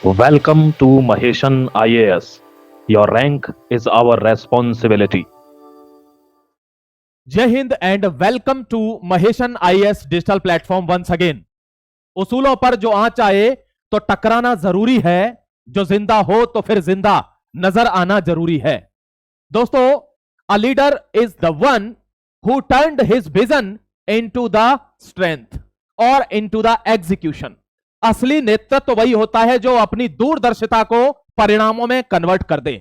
Welcome to Maheshan IAS. Your rank is our responsibility. जय हिंद and welcome to Maheshan IAS digital platform once again. उसूलों पर जो आंच आए तो टकराना जरूरी है, जो जिंदा हो तो फिर जिंदा नजर आना जरूरी है। दोस्तों, a leader is the one who turned his vision into the strength और इनटू द एग्जीक्यूशन। असली नेतृत्व तो वही होता है जो अपनी दूरदर्शिता को परिणामों में कन्वर्ट कर दे।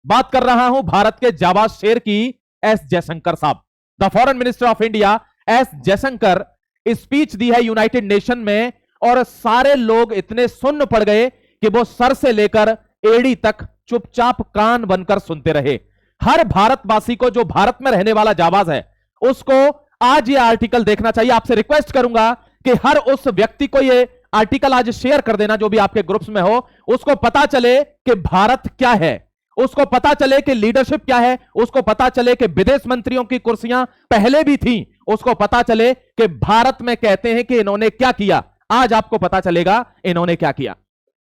बात कर रहा हूं भारत के जाबाज शेर की, एस जयशंकर साहब। The foreign minister of India S Jaishankar speech दी है यूनाइटेड नेशन में, और सारे लोग इतने सुन्न पड़ गए कि वो सर से लेकर एड़ी तक चुपचाप कान बनकर सुनते रहे। हर भारतवासी को, जो भारत में रहने वाला जाबाज है, उसको आज ये आर्टिकल देखना चाहिए। आपसे रिक्वेस्ट करूंगा कि हर उस व्यक्ति को ये आर्टिकल आज शेयर कर देना, जो भी आपके ग्रुप्स में हो, उसको पता चले कि भारत क्या है, उसको पता चले कि लीडरशिप क्या है, उसको पता चले कि विदेश मंत्रियों की कुर्सियां पहले भी थी, उसको पता चले कि भारत में कहते हैं कि इन्होंने क्या किया। आज आपको पता चलेगा इन्होंने क्या किया।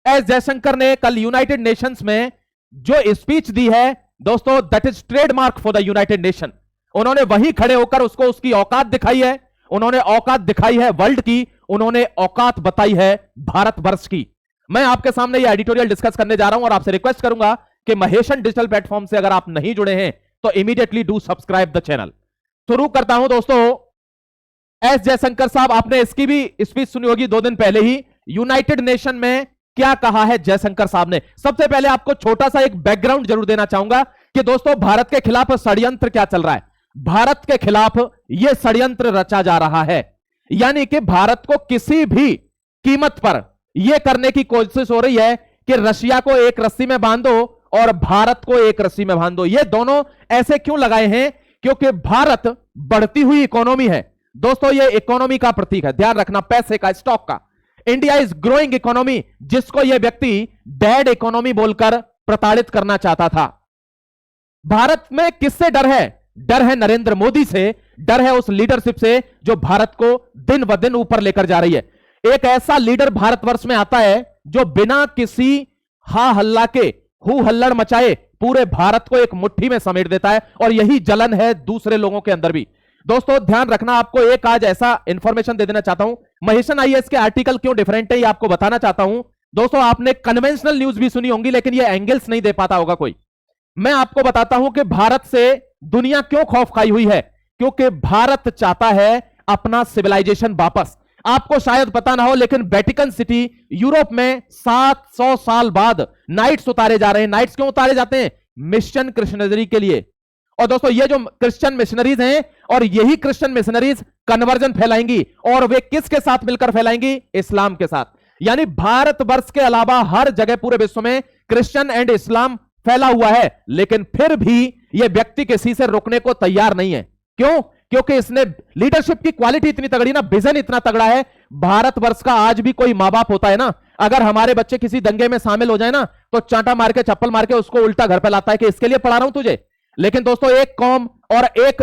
एस जयशंकर ने कल यूनाइटेड नेशंस में जो स्पीच दी है दोस्तों, that is trademark for the United nation. उन्होंने वहीं खड़े होकर उसको उसकी औकात दिखाई है। उन्होंने औकात दिखाई है वर्ल्ड की, उन्होंने औकात बताई है भारतवर्ष की। मैं आपके सामने ये एडिटोरियल डिस्कस करने जा रहा हूं और आपसे रिक्वेस्ट करूंगा कि महेशन डिजिटल प्लेटफॉर्म से अगर आप नहीं जुड़े हैं तो immediately do subscribe the channel. शुरू करता हूं दोस्तों। एस जयशंकर साहब, आपने इसकी भी स्पीच सुनी होगी 2 दिन पहले ही। यूनाइटेड नेशन में क्या कहा है जयशंकर साहब ने? सबसे पहले आपको छोटा सा एक बैकग्राउंड जरूर देना चाहूंगा कि दोस्तों, भारत के खिलाफ षड्यंत्र क्या चल रहा है। भारत के खिलाफ यह षड्यंत्र रचा जा रहा है, यानी कि भारत को किसी भी कीमत पर यह करने की कोशिश हो रही है कि रशिया को एक रस्सी में बांधो और भारत को एक रस्सी में बांधो। ये दोनों ऐसे क्यों लगाए हैं? क्योंकि भारत बढ़ती हुई इकोनॉमी है दोस्तों, ये इकोनॉमी का प्रतीक है, ध्यान रखना, पैसे का, स्टॉक का। इंडिया इज ग्रोइंग इकोनॉमी, जिसको यह व्यक्ति डेड इकोनॉमी बोलकर प्रताड़ित करना चाहता था। भारत में किससे डर है? डर है नरेंद्र मोदी से, डर है उस लीडरशिप से जो भारत को दिन ब दिन ऊपर लेकर जा रही है। एक ऐसा लीडर भारतवर्ष में आता है जो बिना किसी हा हल्ला के, हु हल्लड़ मचाए, पूरे भारत को एक मुट्ठी में समेट देता है, और यही जलन है दूसरे लोगों के अंदर भी। दोस्तों ध्यान रखना, आपको एक आज ऐसा इंफॉर्मेशन दे देना चाहता हूं। महेशन आईएएस के आर्टिकल क्यों डिफरेंट है ये आपको बताना चाहता हूं। दोस्तों, आपने कन्वेंशनल न्यूज भी सुनी होंगी, लेकिन ये एंगल्स नहीं दे पाता होगा कोई। मैं आपको बताता हूं कि भारत से दुनिया क्यों खौफ खाई हुई है। क्योंकि भारत चाहता है अपना सिविलाइजेशन वापस। आपको शायद पता ना हो, लेकिन वेटिकन सिटी यूरोप में 700 साल बाद नाइट्स उतारे जा रहे हैं। नाइट्स क्यों उतारे जाते हैं? मिशन क्रिश्चियनरी के लिए। और दोस्तों, ये जो क्रिश्चियन मिशनरीज हैं, और यही क्रिश्चियन मिशनरीज कन्वर्जन फैलाएंगी, और वे किसके साथ मिलकर फैलाएंगी? इस्लाम के साथ। यानी भारतवर्ष के अलावा हर जगह पूरे विश्व में क्रिश्चियन एंड इस्लाम फैला हुआ है, लेकिन फिर भी यह व्यक्ति किसी से रुकने को तैयार नहीं है। क्यों? क्योंकि इसने लीडरशिप की क्वालिटी इतनी तगड़ी ना, विजन इतना तगड़ा है। भारतवर्ष का आज भी कोई मां बाप होता है ना, अगर हमारे बच्चे किसी दंगे में शामिल हो जाए ना, तो चांटा मार के, चप्पल मार के उसको उल्टा घर पे लाता है कि इसके लिए पढ़ा रहा हूं तुझे। लेकिन दोस्तों, एक कौम और एक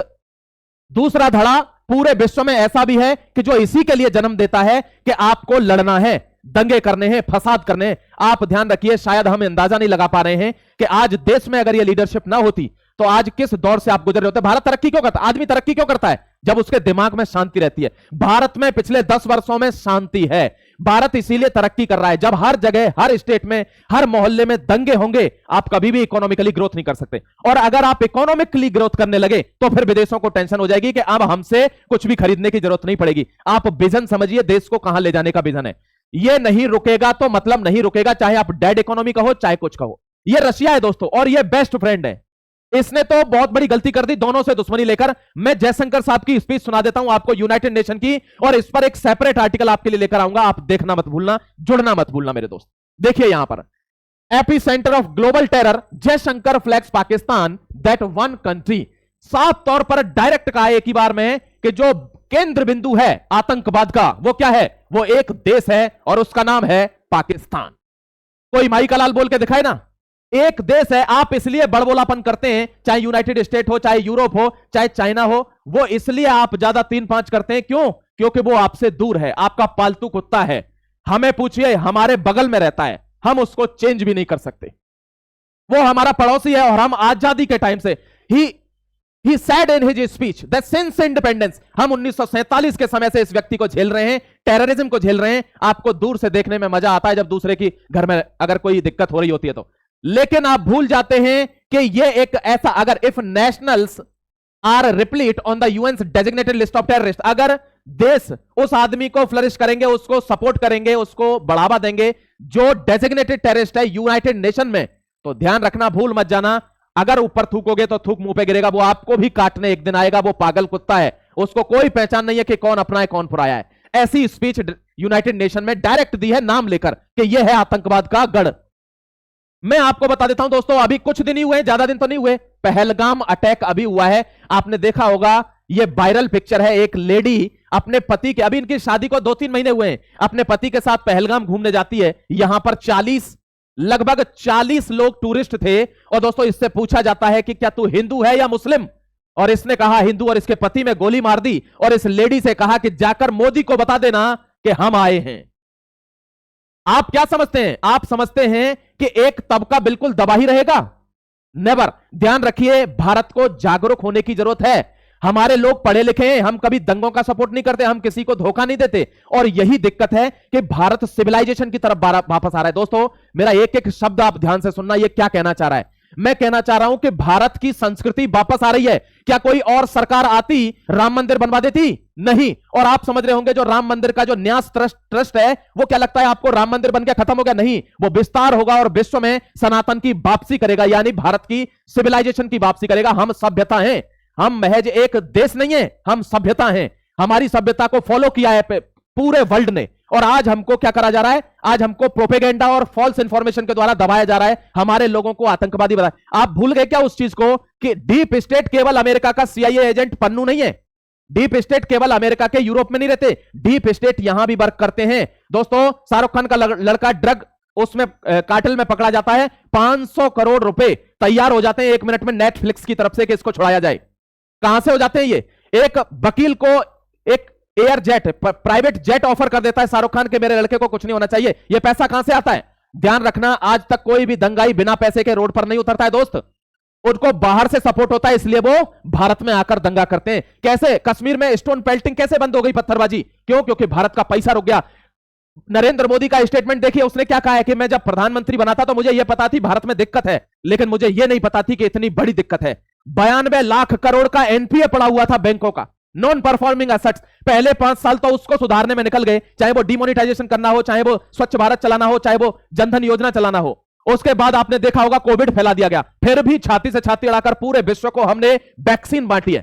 दूसरा धड़ा पूरे विश्व में ऐसा भी है कि जो इसी के लिए जन्म देता है कि आपको लड़ना है, दंगे करने हैं, फसाद करने हैं। आप ध्यान रखिए, शायद हम अंदाजा नहीं लगा पा रहे हैं कि आज देश में अगर यह लीडरशिप ना होती तो आज किस दौर से आप गुजर रहे होते। भारत तरक्की क्यों करता है? आदमी तरक्की क्यों करता है? जब उसके दिमाग में शांति रहती है। भारत में पिछले 10 वर्षों में शांति है। भारत इसीलिए तरक्की कर रहा है। जब हर जगह, हर स्टेट में, हर मोहल्ले में दंगे होंगे, आप कभी भी इकोनॉमिकली ग्रोथ नहीं कर सकते। और अगर आप इकोनॉमिकली ग्रोथ करने लगे तो फिर विदेशों को टेंशन हो जाएगी कि अब हमसे कुछ भी खरीदने की जरूरत नहीं पड़ेगी। आप विजन समझिए, देश को कहां ले जाने का विजन है। ये नहीं रुकेगा तो मतलब नहीं रुकेगा, चाहे आप डेड इकोनॉमी कहो, चाहे कुछ कहो। ये रशिया है दोस्तों, और ये बेस्ट फ्रेंड है। इसने तो बहुत बड़ी गलती कर दी, दोनों से दुश्मनी लेकर। मैं जयशंकर साहब की स्पीच सुना देता हूं आपको यूनाइटेड नेशन की, और इस पर एक सेपरेट आर्टिकल आपके लिए लेकर आऊंगा। आप देखना मत भूलना, जुड़ना मत भूलना मेरे दोस्त। देखिए यहां पर, AP centre of global terror, Jaishankar flags Pakistan that one country. साफ तौर पर डायरेक्ट कहा एक ही बार में कि जो केंद्र बिंदु है आतंकवाद का, वो क्या है? वो एक देश है, और उसका नाम है पाकिस्तान। कोई माई का लाल बोल के दिखाए ना, एक देश है। आप इसलिए बड़बोलापन करते हैं, चाहे यूनाइटेड स्टेट हो, चाहे यूरोप हो, चाहे चाइना हो, वो इसलिए आप ज्यादा 3-5 करते हैं। क्यों? क्योंकि वो आपसे दूर है, आपका पालतू कुत्ता है। हमें पूछिए, हमारे बगल में रहता है, हम उसको चेंज भी नहीं कर सकते। वो हमारा पड़ोसी है और हम आजादी के टाइम से ही said in his speech that since independence, हम 1947 के समय से इस व्यक्ति को झेल रहे हैं, टेररिज्म को झेल रहे हैं। आपको दूर से देखने में मजा आता है जब दूसरे की घर में अगर कोई दिक्कत हो रही होती है तो, लेकिन आप भूल जाते हैं कि ये एक ऐसा, अगर if nationals are replete on the UN designated list of terrorist, अगर देश उस आदमी को फ्लरिश करेंगे, उसको सपोर्ट करेंगे, उसको बढ़ावा देंगे जो डेजिग्नेटेड टेररिस्ट है यूनाइटेड नेशन में, तो ध्यान रखना, भूल मत जाना, अगर ऊपर थूकोगे तो थूक मुंह पे गिरेगा। वो आपको भी काटने एक दिन आएगा। वो पागल कुत्ता है, उसको कोई पहचान नहीं है कि कौन अपना है कौन पराया है। ऐसी स्पीच यूनाइटेड नेशन में डायरेक्ट दी है नाम लेकर कि यह है आतंकवाद का गढ़। मैं आपको बता देता हूं दोस्तों, अभी कुछ दिन ही हुए, ज्यादा दिन तो नहीं हुए, पहलगाम अटैक अभी हुआ है। आपने देखा होगा, यह वायरल पिक्चर है। एक लेडी अपने पति के, अभी इनकी शादी को 2-3 महीने हुए हैं, अपने पति के साथ पहलगाम घूमने जाती है। यहां पर लगभग 40 लोग टूरिस्ट थे। और दोस्तों, इससे पूछा जाता है कि क्या तू हिंदू है या मुस्लिम, और इसने कहा हिंदू, और इसके पति में गोली मार दी। और इस लेडी से कहा कि जाकर मोदी को बता देना कि हम आए हैं। आप क्या समझते हैं? आप समझते हैं कि एक तबका बिल्कुल दबा ही रहेगा? नेवर। ध्यान रखिए, भारत को जागरूक होने की जरूरत है। हमारे लोग पढ़े लिखे हैं, हम कभी दंगों का सपोर्ट नहीं करते, हम किसी को धोखा नहीं देते। और यही दिक्कत है कि भारत सिविलाइजेशन की तरफ वापस आ रहा है। दोस्तों, मेरा एक एक शब्द आप ध्यान से सुनना, यह क्या कहना चाह रहा है। मैं कहना चाह रहा हूं कि भारत की संस्कृति वापस आ रही है। क्या कोई और सरकार आती राम मंदिर बनवा देती? नहीं। और आप समझ रहे होंगे, जो राम मंदिर का जो न्यास ट्रस्ट है, वो क्या लगता है आपको राम मंदिर बन के खत्म हो गया? नहीं, वो विस्तार होगा और विश्व में सनातन की वापसी करेगा, यानी भारत की सिविलाइजेशन की वापसी करेगा। हम सभ्यता हैं, हम महज एक देश नहीं है, हम सभ्यता हैं। हमारी सभ्यता को फॉलो किया है पूरे वर्ल्ड ने। और आज हमको क्या करा जा रहा है? आज हमको प्रोपेगेंडा और फॉल्स इंफॉर्मेशन के द्वारा दबाया जा रहा है, हमारे लोगों को आतंकवादी बनाया। आप भूल गए क्या उस चीज को कि डीप स्टेट केवल अमेरिका का CIA एजेंट पन्नू नहीं है। डीप स्टेट केवल अमेरिका के यूरोप में नहीं रहते, डीप स्टेट यहां भी वर्क करते हैं। दोस्तों, शाहरुख खान का लड़का ड्रग उसमें कार्टेल में पकड़ा जाता है, 500 करोड़ रुपए तैयार हो जाते हैं 1 मिनट में नेटफ्लिक्स की तरफ से कि इसको छुड़ाया जाए। कहां से हो जाते हैं ये? एक वकील को एक air jet, private jet offer कर देता है शाहरुख खान के, मेरे लड़के को कुछ नहीं होना चाहिए। ये पैसा कहां से आता है? ध्यान रखना, आज तक कोई भी दंगाई बिना पैसे के रोड पर नहीं उतरता है दोस्त। उनको बाहर से सपोर्ट होता है, इसलिए वो भारत में आकर दंगा करते हैं। कैसे कश्मीर में स्टोन पेल्टिंग कैसे बंद हो गई, पत्थरबाजी? क्यों? क्योंकि भारत का पैसा रुक गया। नरेंद्र मोदी का स्टेटमेंट देखिए, उसने क्या कहा है कि मैं जब प्रधानमंत्री बना था तो मुझे यह पता थी भारत में दिक्कत है, लेकिन मुझे यह नहीं पता थी कि इतनी बड़ी दिक्कत है। 92 लाख करोड़ का एनपीए पड़ा हुआ था बैंकों का, नॉन परफॉर्मिंग एसेट्स। पहले 5 साल तो उसको सुधारने में निकल गए, चाहे वो डिमोनेटाइजेशन करना हो, चाहे वो स्वच्छ भारत चलाना हो, चाहे वो जनधन योजना चलाना हो। उसके बाद आपने देखा होगा कोविड फैला दिया गया, फिर भी छाती से छाती अड़ाकर पूरे विश्व को हमने वैक्सीन बांटी है।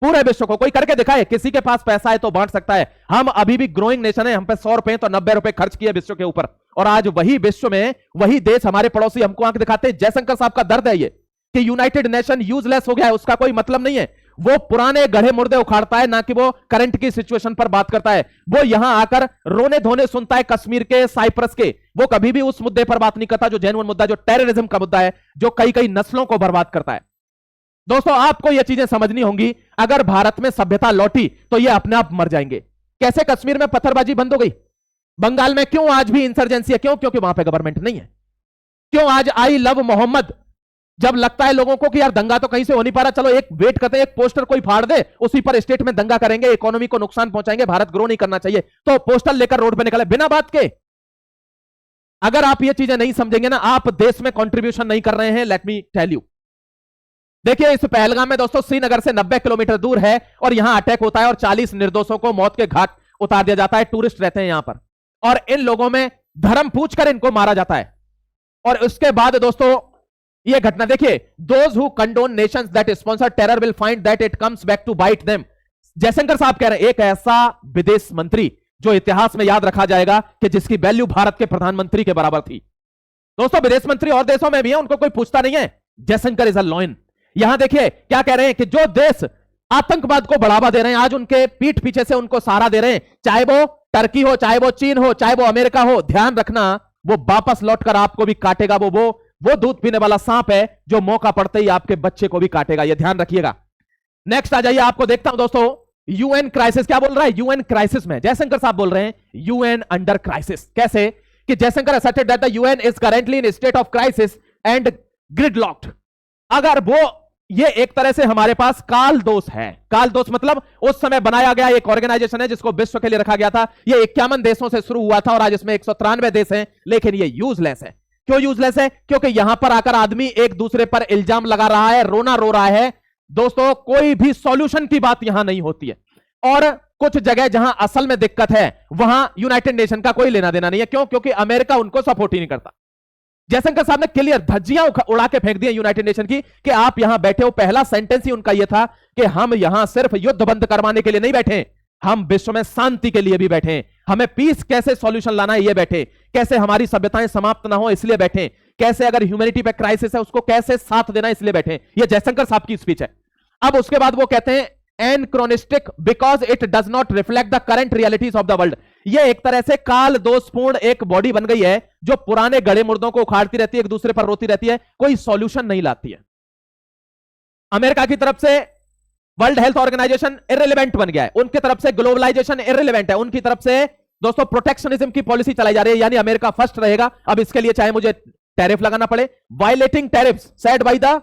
पूरे विश्व को कोई करके दिखाए, किसी के पास पैसा है तो बांट सकता है। हम अभी भी ग्रोइंग नेशन है, हम पे 100 रुपए तो 90 रुपए खर्च किए विश्व के ऊपर, और आज वही विश्व में वही देश हमारे पड़ोसी हमको आंख दिखाते हैं। जयशंकर साहब का दर्द है ये कि यूनाइटेड नेशन यूजलेस हो गया है, उसका कोई मतलब नहीं है। वो पुराने गढ़े मुर्दे उखाड़ता है, ना कि वो करंट की सिचुएशन पर बात करता है। वो यहां आकर रोने धोने सुनता है कश्मीर के, साइप्रस के। वो कभी भी उस मुद्दे पर बात नहीं करता जो जेन्युइन मुद्दा, जो टेररिज्म का मुद्दा है, जो कई कई नस्लों को बर्बाद करता है। दोस्तों, आपको यह चीजें समझनी होंगी। अगर भारत में सभ्यता लौटी तो ये अपने आप मर जाएंगे। कैसे कश्मीर में पत्थरबाजी बंद हो गई? बंगाल में क्यों आज भी इंसर्जेंसी है? क्यों? क्योंकि वहां पे गवर्नमेंट नहीं है। क्यों आज आई लव मोहम्मद? जब लगता है लोगों को कि यार दंगा तो कहीं से हो नहीं पा रहा, चलो एक वेट करते हैं, एक पोस्टर कोई फाड़ दे, उसी पर स्टेट में दंगा करेंगे, इकोनॉमी को नुकसान पहुंचाएंगे, भारत ग्रो नहीं करना चाहिए, तो पोस्टर लेकर रोड पे निकले बिना बात के। अगर आप ये चीजें नहीं समझेंगे ना, आप देश में कंट्रीब्यूशन नहीं कर रहे हैं। Let me tell you. देखिए, इस पहलगाम में दोस्तों श्रीनगर से 90 किलोमीटर दूर है, और यहां अटैक होता है और 40 निर्दोषों को मौत के घाट उतार दिया जाता है। टूरिस्ट रहते हैं यहां पर, और इन लोगों में धर्म पूछकर इनको मारा जाता है। और उसके बाद दोस्तों ये घटना देखिए, those who condone nations that sponsor terror will find that it comes back to bite them. Jaishankar साहब कह रहे हैं, एक ऐसा विदेश मंत्री जो इतिहास में याद रखा जाएगा कि जिसकी वैल्यू भारत के प्रधानमंत्री के बराबर थी। दोस्तों, विदेश मंत्री और देशों में भी है, उनको कोई पूछता नहीं है। Jaishankar is a lion. यहां देखिए क्या कह रहे हैं कि जो देश आतंकवाद को बढ़ावा दे रहे हैं, आज उनके पीठ पीछे से उनको सहारा दे रहे हैं, चाहे वो टर्की हो, चाहे वो चीन हो, चाहे वो अमेरिका हो, ध्यान रखना वो वापस लौटकर आपको भी काटेगा। वो दूध पीने वाला सांप है जो मौका पड़ते ही आपके बच्चे को भी काटेगा, ये ध्यान रखिएगा। नेक्स्ट आ जाइए, आपको देखता हूं दोस्तों, यूएन क्राइसिस क्या बोल रहा है? यूएन क्राइसिस में जयशंकर साहब बोल रहे हैं यूएन अंडर क्राइसिस। कैसे कि Jaishankar asserted that the UN is currently in a state of crisis and gridlocked। अगर वो ये एक तरह से हमारे पास काल दोष है। काल दोष मतलब उस समय बनाया गया एक ऑर्गेनाइजेशन है जिसको विश्व के लिए रखा गया था। ये 51 देशों से शुरू हुआ था और आज इसमें 193 देश हैं, लेकिन ये यूजलेस है। क्यों यूजलेस है? क्योंकि यहां पर आकर आदमी एक दूसरे पर इल्जाम लगा रहा है, रोना रो रहा है। दोस्तों, कोई भी सॉल्यूशन की बात यहां नहीं होती है। और कुछ जगह जहां असल में दिक्कत है वहां यूनाइटेड नेशन का कोई लेना देना नहीं है। क्यों? क्योंकि अमेरिका उनको सपोर्ट ही नहीं करता। जयशंकर साहब ने क्लियर धज्जियां उड़ा के फेंक दी यूनाइटेड नेशन की कि आप यहां बैठे हो। पहला सेंटेंस ही उनका यह था कि हम यहां सिर्फ युद्ध बंद करवाने के लिए नहीं बैठे, हम विश्व में शांति के लिए भी बैठे। हमें पीस कैसे सॉल्यूशन लाना है ये बैठे, कैसे हमारी सभ्यताएं समाप्त ना हो इसलिए बैठे, कैसे अगर ह्यूमैनिटी पे क्राइसिस है उसको कैसे साथ देना इसलिए बैठे। ये जयशंकर साहब की स्पीच है। अब उसके बाद वो कहते हैं anachronistic because it does not reflect the current realities of the world. ये एक तरह से काल दोषपूर्ण एक बॉडी बन गई है जो पुराने गड़े मुर्दों को उखाड़ती रहती है, एक दूसरे पर रोती रहती है, कोई सॉल्यूशन नहीं लाती है। अमेरिका की तरफ से वर्ल्ड हेल्थ ऑर्गेनाइजेशन इररिलेवेंट बन गया है, उनकी तरफ से ग्लोबलाइजेशन इररिलेवेंट है, उनकी तरफ से दोस्तों प्रोटेक्शनिज्म की पॉलिसी चलाई जा रही है, यानी अमेरिका फर्स्ट रहेगा। अब इसके लिए चाहे मुझे टैरिफ लगाना पड़े, violating tariffs said by the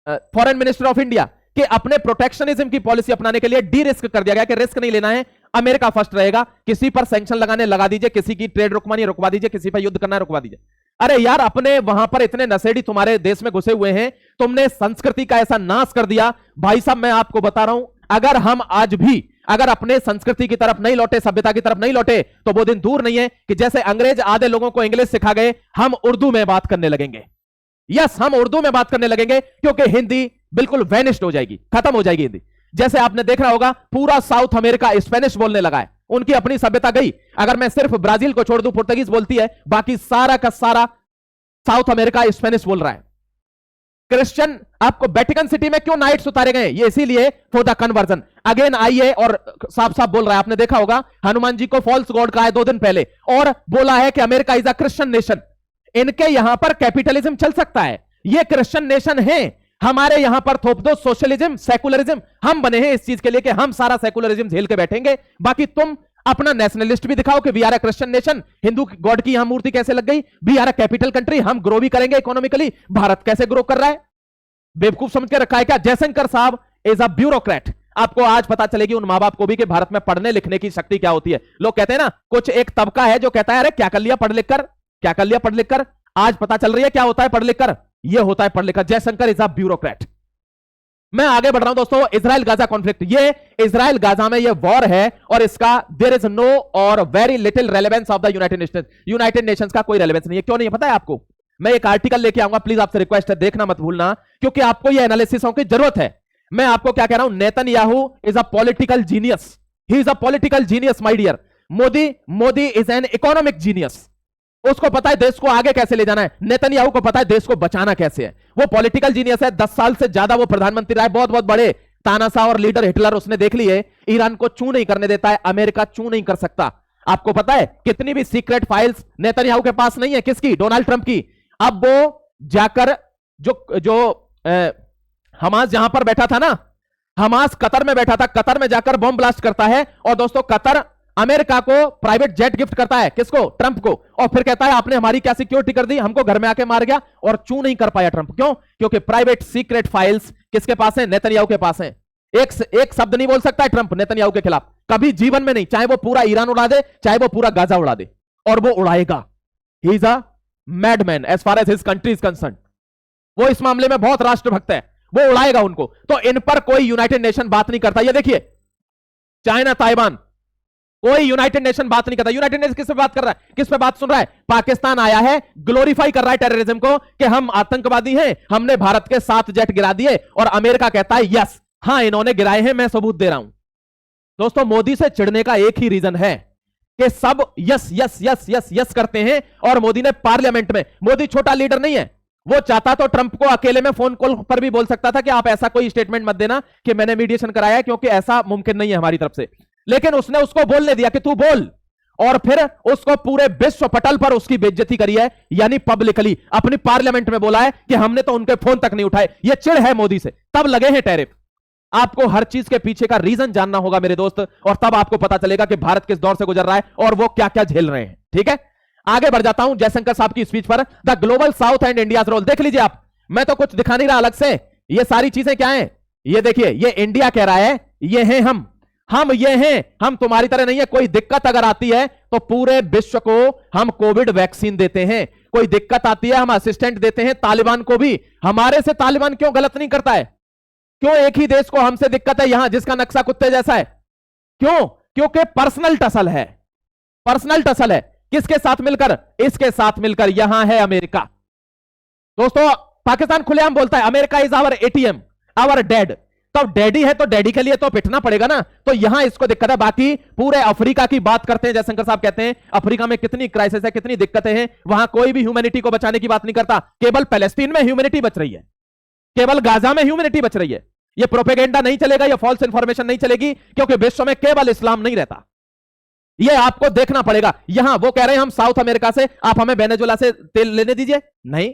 foreign minister of India, कि अपने प्रोटेक्शनिज्म की पॉलिसी अपनाने के लिए डी रिस्क कर दिया गया कि रिस्क नहीं लेना है, अमेरिका फर्स्ट रहेगा। किसी पर सैंक्शन लगाने लगा दीजिए, किसी की ट्रेड रुकवानी रुकवा दीजिए, किसी पर युद्ध करना रुकवा दीजिए। अरे यार, अपने वहां पर इतने नशेड़ी तुम्हारे देश में घुसे हुए हैं, तुमने संस्कृति का ऐसा नाश कर दिया। भाई साहब, मैं आपको बता रहा हूं, अगर हम आज भी अगर अपने संस्कृति की तरफ नहीं लौटे, सभ्यता की तरफ नहीं लौटे, तो वो दिन दूर नहीं है कि जैसे अंग्रेज आधे लोगों को इंग्लिश सिखा गए, हम उर्दू में बात करने लगेंगे। यस, हम उर्दू में बात करने लगेंगे, क्योंकि हिंदी बिल्कुल वैनिश्ड हो जाएगी, खत्म हो जाएगी हिंदी। जैसे आपने देखा होगा पूरा साउथ अमेरिका स्पेनिश बोलने लगा है, उनकी अपनी सभ्यता गई। अगर मैं सिर्फ ब्राजील को छोड़ दूं, पुर्तगीज बोलती है, बाकी सारा का सारा साउथ अमेरिका स्पेनिश बोल रहा है। क्रिश्चियन, आपको वेटिकन सिटी में क्यों नाइट्स उतारे गए? ये इसीलिए फॉर द कन्वर्जन। अगेन आइए, और साफ साफ बोल रहा है, आपने देखा होगा हनुमान जी को फॉल्स गॉड कहा है 2 दिन पहले, और बोला है कि America is a Christian nation. इनके यहां पर कैपिटलिज्म चल सकता है, ये क्रिश्चियन नेशन है। हमारे यहां पर थोप दो सोशलिज्म, सेकुलरिज्म। हम बने हैं इस चीज के लिए कि हम सारा सेकुलरिज्म झेल के बैठेंगे, बाकी तुम अपना नेशनलिस्ट भी दिखाओ कि we are a Christian nation. Hindu god की यहां मूर्ति कैसे लग गई? We are a capital country, हम ग्रो भी करेंगे इकोनॉमिकली। भारत कैसे ग्रो कर रहा है? बेवकूफ समझ के रखा है क्या? जयशंकर साहब इज अ ब्यूरोक्रेट। आपको आज पता चलेगी उन मां बाप को भी कि भारत में पढ़ने लिखने की शक्ति क्या होती है। लोग कहते हैं ना, कुछ एक तबका है जो कहता है अरे क्या कर लिया पढ़ लिख कर, क्या कर लिया पढ़ लिख कर। आज पता चल रही है क्या होता है पढ़ लिख कर, यह होता है पढ़ लिख कर। Jaishankar is a bureaucrat. मैं आगे बढ़ रहा हूं दोस्तों, इजराइल गाजा कॉन्फ्लिक्ट। ये इजराइल गाजा में ये वॉर है और इसका देयर इज नो और very little relevance of the United Nations. United Nations का कोई रेलेवेंस नहीं है। क्यों नहीं है पता है आपको? मैं एक आर्टिकल लेके आऊंगा, प्लीज आपसे रिक्वेस्ट है, देखना मत भूलना, क्योंकि आपको ये एनालिसिस की जरूरत है। मैं आपको क्या कह रहा हूं, Netanyahu is a political genius, he is a political genius my dear. Modi is an economic genius. उसको पता है देश को आगे कैसे ले जाना है, नेतन्याहू को पता है देश को बचाना कैसे है। वो पॉलिटिकल जीनियस है, 10 साल से ज्यादा वो प्रधानमंत्री रहा है, बहुत बहुत बड़े तानाशाह और लीडर हिटलर उसने देख लिए। ईरान को चू नहीं करने देता है, अमेरिका चू नहीं कर सकता। आपको पता है कितनी भी सीक्रेट फाइल्स नेतन्याहू के पास नहीं है, किसकी? डोनाल्ड ट्रंप की। अब वो जाकर जो हमास जहां पर बैठा था ना, हमास कतर में बैठा था, कतर में जाकर बॉम्ब ब्लास्ट करता है। और दोस्तों कतर अमेरिका को प्राइवेट जेट गिफ्ट करता है, किसको? ट्रंप को। और फिर कहता है आपने हमारी क्या सिक्योरिटी कर दी, हमको घर में आके मार गया। और चू नहीं कर पाया ट्रंप। क्यों? क्योंकि प्राइवेट सीक्रेट फाइल्स किसके पास है? नेतन्याहू के पास है। एक शब्द नहीं बोल सकता है ट्रंप नेतन्याहू के खिलाफ, कभी जीवन में नहीं, चाहे वो पूरा ईरान उड़ा दे, चाहे वो पूरा गाजा उड़ा दे, और वो उड़ाएगा। He is a madman as far as his country is concern. वो इस मामले में बहुत राष्ट्रभक्त है, वो उड़ाएगा उनको। तो इन पर कोई यूनाइटेड नेशन बात नहीं करता। ये देखिए, चाइना, ताइवान, कोई यूनाइटेड नेशन बात नहीं करता। यूनाइटेड नेशन किस पे बात कर रहा है, किस पे बात सुन रहा है? पाकिस्तान आया है, ग्लोरीफाई कर रहा है टेररिज्म को कि हम आतंकवादी हैं, हमने भारत के 7 जेट गिरा दिए। और अमेरिका कहता है यस, हां इन्होंने गिराए हैं, मैं सबूत दे रहा हूं। दोस्तों मोदी से चिढ़ने का एक ही रीजन है कि सब yes yes yes yes yes करते हैं। और मोदी ने पार्लियामेंट में, मोदी छोटा लीडर नहीं है, वो चाहता तो ट्रंप को अकेले में फोन कॉल पर भी बोल सकता था कि आप ऐसा कोई स्टेटमेंट मत देना कि मैंने मीडिएशन कराया है, क्योंकि ऐसा मुमकिन नहीं है हमारी तरफ से। लेकिन उसने उसको बोलने दिया कि तू बोल, और फिर उसको पूरे विश्व पटल पर उसकी बेइज्जती करी है, यानी पब्लिकली अपनी पार्लियामेंट में बोला है कि हमने तो उनके फोन तक नहीं उठाए। ये चिढ़ है मोदी से, तब लगे हैं टैरिफ। आपको हर चीज के पीछे का रीजन जानना होगा मेरे दोस्त, और तब आपको पता चलेगा कि भारत किस दौर से गुजर रहा है और वो क्या क्या झेल रहे हैं। ठीक है, आगे बढ़ जाता हूं जयशंकर साहब की स्पीच पर, the global south and India role. देख लीजिए आप, मैं तो कुछ दिखा नहीं रहा अलग से, ये सारी चीजें क्या है, ये देखिए, ये इंडिया कह रहा है ये हैं हम ये हैं, हम तुम्हारी तरह नहीं है। कोई दिक्कत अगर आती है तो पूरे विश्व को हम कोविड वैक्सीन देते हैं, कोई दिक्कत आती है हम असिस्टेंट देते हैं तालिबान को भी। हमारे से तालिबान क्यों गलत नहीं करता है? क्यों एक ही देश को हमसे दिक्कत है यहां जिसका नक्शा कुत्ते जैसा है? क्यों? क्योंकि पर्सनल टसल है, पर्सनल टसल है। किसके साथ मिलकर? इसके साथ मिलकर। यहां है अमेरिका। दोस्तों पाकिस्तान खुलेआम बोलता है America is our ATM, our dad. तो डैडी है तो डैडी के लिए तो पिटना पड़ेगा ना, तो यहां इसको दिक्कत है। बाकी पूरे अफ्रीका की बात करते हैं, जयशंकर साहब कहते हैं अफ्रीका में कितनी क्राइसिस है, कितनी दिक्कतें हैं, वहां कोई भी ह्यूमैनिटी को बचाने की बात नहीं करता। केवल पैलेस्टीन में ह्यूमैनिटी बच रही है, केवल गाजा में ह्यूमैनिटी बच रही है। यह प्रोपेगेंडा नहीं चलेगा, यह फॉल्स इंफॉर्मेशन नहीं चलेगी, क्योंकि विश्व में केवल इस्लाम नहीं रहता। यह आपको देखना पड़ेगा। यहां वो कह रहे हैं हम साउथ अमेरिका से, आप हमें वेनेजुएला से तेल लेने दीजिए, नहीं,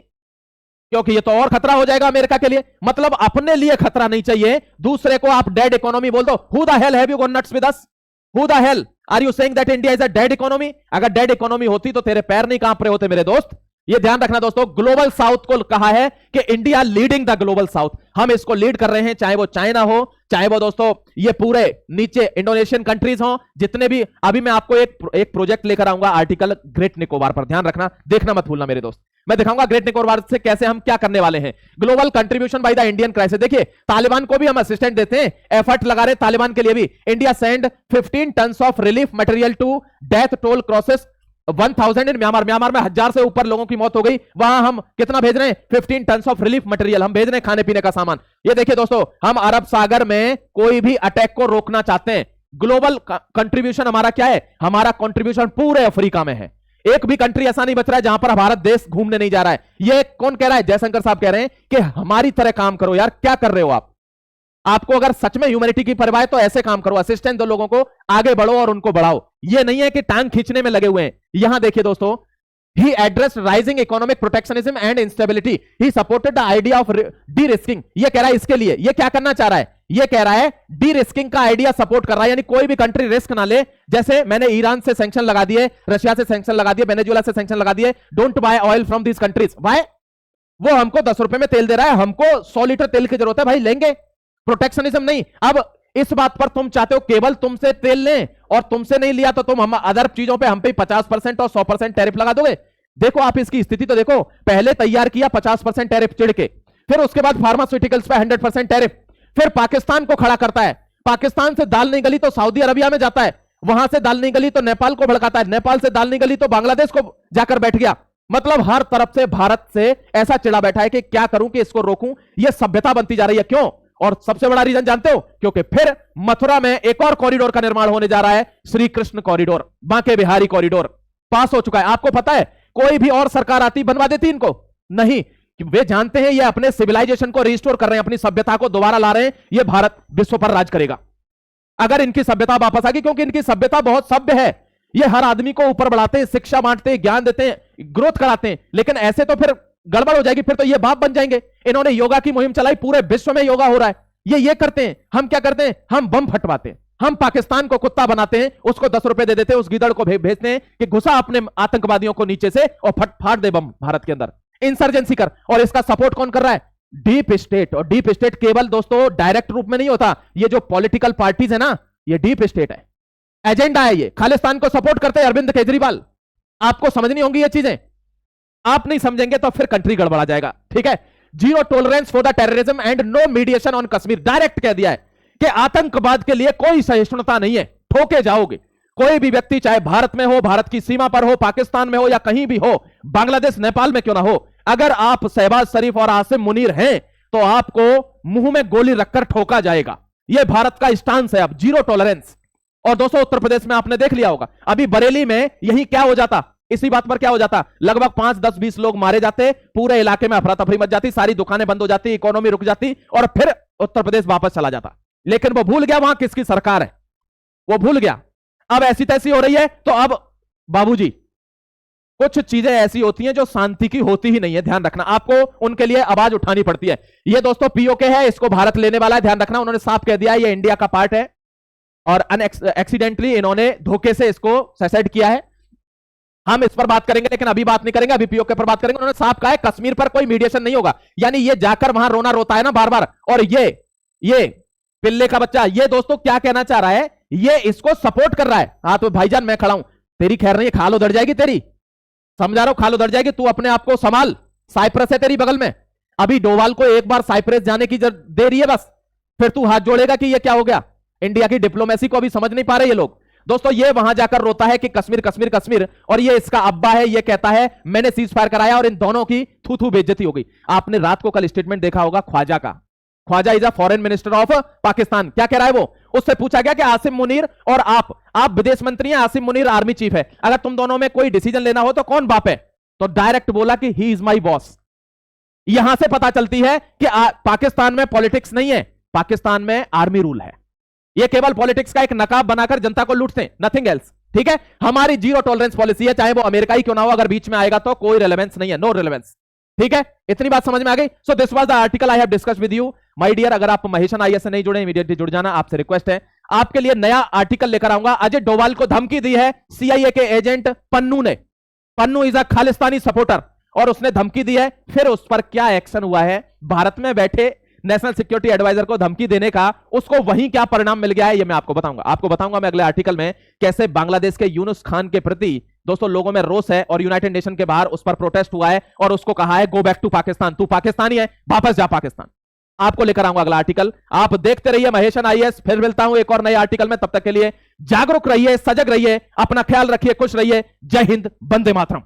क्योंकि ये तो और खतरा हो जाएगा अमेरिका के लिए। मतलब अपने लिए खतरा नहीं चाहिए, दूसरे को आप डेड इकोनॉमी बोल दो। Who the hell have you gone nuts with us? Who the hell are you saying that India is a dead economy? अगर डेड इकोनॉमी होती तो तेरे पैर नहीं कांप रहे होते मेरे दोस्त। ये ध्यान रखना दोस्तों, ग्लोबल साउथ को कहा है कि India leading the global south, हम इसको लीड कर रहे हैं, चाहे वो चाइना हो, चाहे वो दोस्तों ये पूरे नीचे इंडोनेशियन कंट्रीज हो, जितने भी। अभी मैं आपको एक प्रोजेक्ट लेकर आऊंगा आर्टिकल ग्रेट निकोबार पर, ध्यान रखना, देखना मत भूलना मेरे दोस्त। मैं दिखाऊंगा ग्रेट निकोबार से कैसे हम क्या करने वाले हैं। Global contribution by the Indian crisis. देखिए तालिबान को भी हम असिस्टेंट देते हैं, एफर्ट लगा रहे तालिबान के लिए भी। India send 15 tons of relief material to death toll crosses 1000 in Myanmar. Myanmar में 1000 से ऊपर लोगों की मौत हो गई, वहां हम कितना भेज रहे हैं? 15 टन्स ऑफ रिलीफ मटेरियल हम भेज रहे हैं, खाने पीने का सामान। ये देखिए दोस्तों, हम अरब सागर में कोई भी अटैक को रोकना चाहते हैं। ग्लोबल कंट्रीब्यूशन हमारा क्या है? हमारा कंट्रीब्यूशन पूरे अफ्रीका में है। एक भी कंट्री ऐसा नहीं बच रहा है जहां पर भारत देश घूमने नहीं जा रहा है। ये कौन कह रहा है? जयशंकर साहब कह रहे हैं कि हमारी तरह काम करो यार। क्या कर रहे हो आप? आपको अगर सच में ह्यूमैनिटी की परवाह है तो ऐसे काम करो, असिस्टेंट दो लोगों को, आगे बढ़ो और उनको बढ़ाओ। ये नहीं है कि टांग खींचने में लगे हुए हैं। यहां देखिए दोस्तों, he addressed rising economic protectionism and instability. He supported the idea of de-risking. ये कह रहा है इसके लिए, ये क्या करना चाह रहा है? ये कह रहा है de-risking का आइडिया सपोर्ट कर रहा है, यानी कोई भी कंट्री रिस्क ना ले। जैसे मैंने ईरान से सैंक्शन लगा दिए, रशिया से सैंक्शन लगा दिए, वेनेजुएला से सैंक्शन लगा दिए। Don't buy oil from these countries. Why? वो हमको 10 रुपए में तेल दे रहा है, हमको 100 लीटर तेल की जरूरत है, भाई लेंगे। प्रोटेक्शनिज्म नहीं। अब इस बात पर तुम चाहते हो केवल तुमसे तेल लें, और तुमसे नहीं लिया तो तुम हम अदर चीजों पे हम पे 50% और 100% टैरिफ लगा दोगे। देखो आप इसकी स्थिति तो देखो, पहले तैयार किया 50% टैरिफ चिढ़ के, फिर उसके बाद फार्मास्यूटिकल्स पे 100% टैरिफ, फिर पाकिस्तान को खड़ा करता है। पाकिस्तान से दाल नहीं गली तो सऊदी अरबिया में जाता है, वहां से दाल नहीं गली तो नेपाल को भड़काता है, नेपाल से दाल नहीं गली तो बांग्लादेश को जाकर बैठ गया। मतलब हर तरफ से भारत से ऐसा चिढ़ा बैठा है कि क्या करूं कि इसको रोकूं। यह सभ्यता बनती जा रही है। क्यों? और सबसे बड़ा रीजन जानते हो? क्योंकि फिर मथुरा में एक और कॉरिडोर का निर्माण होने जा रहा है, श्री कृष्ण कॉरिडोर, बांके बिहारी कॉरिडोर पास हो चुका है। आपको पता है कोई भी और सरकार आती बनवा देती इनको? नहीं, वे जानते हैं ये अपने सिविलाइजेशन को रिस्टोर कर रहे हैं, अपनी सभ्यता को दोबारा ला रहे हैं। ये भारत विश्व पर राज करेगा अगर इनकी सभ्यता वापस आ गई, क्योंकि इनकी सभ्यता बहुत सभ्य है। ये हर आदमी को ऊपर बढ़ाते हैं, शिक्षा बांटते हैं, ज्ञान देते हैं, ग्रोथ कराते हैं। लेकिन ऐसे तो फिर गड़बड़ हो जाएगी, फिर तो ये बाप बन जाएंगे। इन्होंने योगा की मुहिम चलाई, पूरे विश्व में योगा हो रहा है। ये करते हैं। हम क्या करते हैं? हम बम फटवाते हैं। हम पाकिस्तान को कुत्ता बनाते हैं, उसको 10 रुपए दे देते हैं, उस गीदड़ को भेजते हैं कि घुसा अपने आतंकवादियों को नीचे से और फाड़ दे बम भारत के अंदर, इंसर्जेंसी कर। और इसका सपोर्ट कौन कर रहा है? Deep state. और डीप स्टेट केवल दोस्तों डायरेक्ट रूप में नहीं होता, ये जो पॉलिटिकल पार्टीज है ना, ये डीप स्टेट है, एजेंडा है। ये खालिस्तान को सपोर्ट करते हैं अरविंद केजरीवाल। आपको समझनी होंगी ये चीजें, आप नहीं समझेंगे तो फिर कंट्री गड़बड़ा जाएगा। ठीक है, zero tolerance for the terrorism and no mediation on Kashmir. Direct कह दिया है कि आतंकवाद के लिए कोई सहिष्णुता नहीं है, ठोके जाओगे। कोई भी व्यक्ति चाहे भारत में हो, भारत की सीमा पर हो, पाकिस्तान में हो या कहीं भी हो, बांग्लादेश नेपाल में क्यों ना हो, अगर आप शहबाज शरीफ और आसिम मुनीर हैं तो आपको मुंह में गोली रखकर ठोका जाएगा। यह भारत का स्टांस है, अब जीरो टॉलरेंस। और दोस्तों उत्तर प्रदेश में आपने देख लिया होगा, अभी बरेली में यही क्या हो जाता, इसी बात पर क्या हो जाता, लगभग 5, 10, 20 लोग मारे जाते, पूरे इलाके में अफरा तफरी मच जाती, सारी दुकानें बंद हो जाती, इकोनॉमी रुक जाती और फिर उत्तर प्रदेश वापस चला जाता। लेकिन वो भूल गया वहां किसकी सरकार है, वो भूल गया। अब ऐसी तैसी हो रही है। तो अब बाबूजी कुछ चीजें ऐसी होती हैं जो शांति की होती ही नहीं है, ध्यान रखना, आपको उनके लिए आवाज उठानी पड़ती है। ये दोस्तों पीओके है, इसको भारत लेने वाला है, ध्यान रखना। उन्होंने साफ कह दिया ये इंडिया का पार्ट है और एक्सीडेंटली इन्होंने धोखे से इसको सेसेड किया है। हम इस पर बात करेंगे, लेकिन अभी बात नहीं करेंगे, अभी पीओके पर बात करेंगे। उन्होंने साफ कहा है कश्मीर पर कोई मीडिएशन नहीं होगा। यानी ये जाकर वहां रोना रोता है ना बार बार, और ये पिल्ले का बच्चा, ये दोस्तों क्या कहना चाह रहा है, ये इसको सपोर्ट कर रहा है। हाँ तो भाईजान मैं खड़ा हूं, तेरी खैर नहीं, खाल उधर जाएगी तेरी, समझा रहा हूं, खाल उधर जाएगी। तू अपने आप को संभाल, साइप्रस है तेरी बगल में। अभी डोवाल को एक बार साइप्रस जाने की देरी है बस, फिर तू हाथ जोड़ेगा कि ये क्या हो गया। इंडिया की डिप्लोमेसी को अभी समझ नहीं पा रहे ये लोग। दोस्तों ये वहां जाकर रोता है कि कश्मीर कश्मीर कश्मीर, और ये इसका अब्बा है, ये कहता है मैंने सीज फायर कराया, और इन दोनों की थू थू बेइज्जती हो गई। आपने रात को कल स्टेटमेंट देखा होगा ख्वाजा का। Khawaja is a foreign minister of Pakistan. क्या कह रहा है वो? उससे पूछा गया कि आसिम मुनीर और आप विदेश मंत्री हैं, आसिम मुनीर आर्मी चीफ है, अगर तुम दोनों में कोई डिसीजन लेना हो तो कौन बाप है? तो डायरेक्ट बोला कि ही इज माई बॉस। यहां से पता चलती है कि पाकिस्तान में पॉलिटिक्स नहीं है, पाकिस्तान में आर्मी रूल है। ये केवल पॉलिटिक्स का एक नकाब बनाकर जनता को लूटते हैं, नथिंग एल्स। ठीक है, हमारी जीरो टॉलरेंस पॉलिसी है, चाहे वो अमेरिका ही क्यों ना हो, अगर बीच में आएगा तो कोई रेलेवेंस नहीं है, नो रेलेवेंस। ठीक है, इतनी बात समझ में आ गई। So this was the article I have discuss with you my dear. अगर आप महेशन आईएएस से नहीं जुड़े, इमीडिएटली जुड़ जाना, आपसे रिक्वेस्ट है। आपके लिए नया आर्टिकल लेकर आऊंगा। अजय डोवाल को धमकी दी है सीआईए के एजेंट पन्नू ने। Pannu is a Khalistani supporter, और उसने धमकी दी है। फिर उस पर क्या एक्शन हुआ है, भारत में बैठे नेशनल सिक्योरिटी एडवाइजर को धमकी देने का, उसको वहीं क्या परिणाम मिल गया है, ये मैं आपको बताऊंगा मैं अगले आर्टिकल में, कैसे बांग्लादेश के यूनुस खान के प्रति दोस्तों लोगों में रोष है, और यूनाइटेड नेशन के बाहर उस पर प्रोटेस्ट हुआ है, और उसको कहा है गो बैक टू पाकिस्तान, तू पाकिस्तानी है, वापस जा पाकिस्तान। आपको लेकर आऊंगा अगला आर्टिकल। आप देखते रहिए महेशन आईएएस। फिर मिलता हूं एक और नए आर्टिकल में, तब तक के लिए जागरूक रहिए, सजग रहिए, अपना ख्याल रखिए, खुश रहिए। जय हिंद, वंदे मातरम।